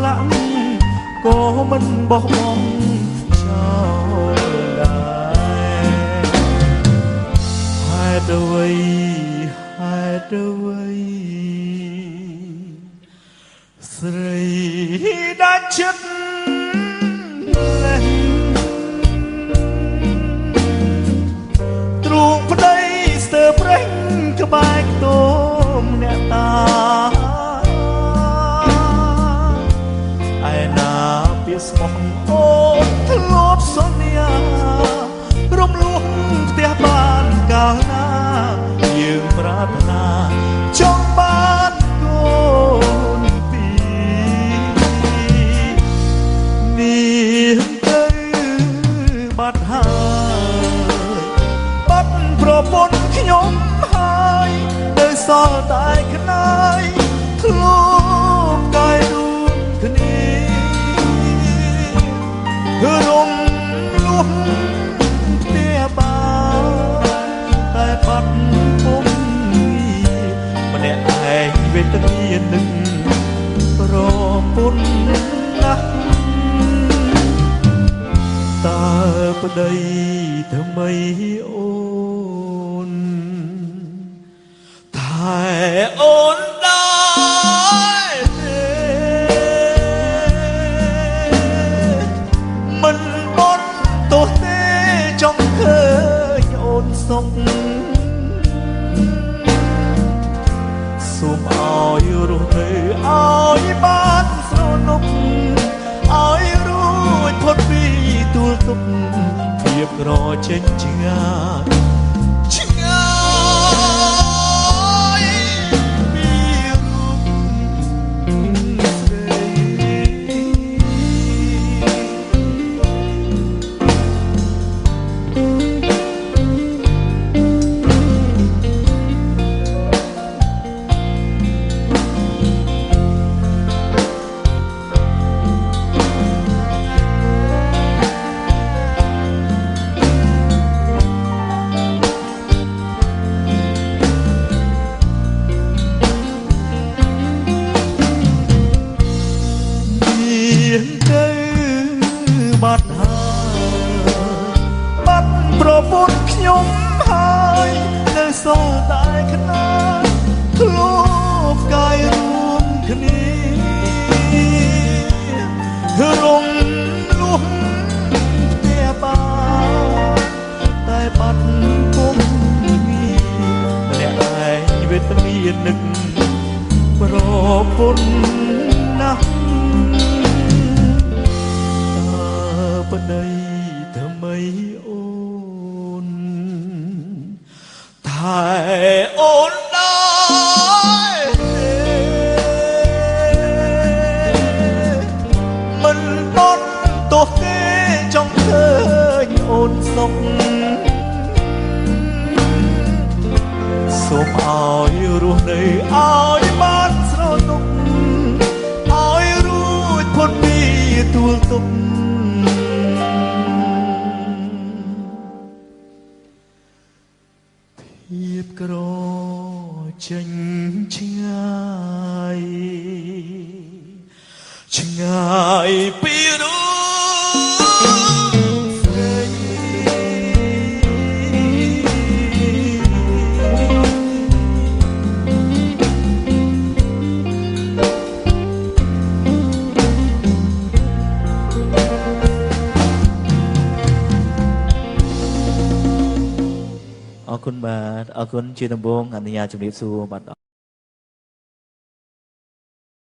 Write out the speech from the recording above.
ឡាក់ក៏មិនបោះបង់ចោលដែរហេតុអ្វីហេតុអ្វីស្រីដាច់ចិត្តលេះទ្រូងប្តីស្ទើរប្រេះក្បែរខ្ទមអ្នកតាឯណាពាក្យស្មោះអូនធ្លាប់សន្យារំលោះផ្ទះបានកាលណាយើងប្រាថ្នាចង់បានកូនពីរនេះទៅបាត់ហើយបាត់ប្រពន្ធខ្ញុំហើយនៅសល់តែខ្នាយធ្លាប់កាយរួមគ្នារំលោះផ្ទះបានតែបាត់ពុំម្នាក់ឯងវេទនានឹងប្រពន្ធណាស់តើប្តីថ្មីអូនតែអូនដែរទេមិនបន់ទោះទេចង់ឃើញអូនសុខសូមឲ្យរស់នៅឲ្យបានស្រណុកឲ្យរួចផុតពីទួលទុក្ខភាពក្រចេញឆ្ងាយឆ្ងាយពីរូបស្រីបាត់ហើយបាត់ប្រពន្ធខ្ញុំហើយនៅសល់តែខ្នាយធ្លាប់កាយរួមគ្នារំលោះផ្ទះបានតែបាត់ពុំម្នាក់ឯងវេទនានឹកប្រពន្ធណាស់ប្តីថ្មីអូនតែអូនដែរទេមិនបន់ទោះទេចង់ឃើញអូនសុខសូមឲ្យរស់នៅឲ្យបានស្រណុកឲ្យរួចផុតពីទួលទុក្ខភាពក្រចេញឆ្ងាយឆ្ងាយពីរូបស្រីអរគុណបាទអរគុណជាដំបូងអនុញ្ញាតជំរាបសួរបាទ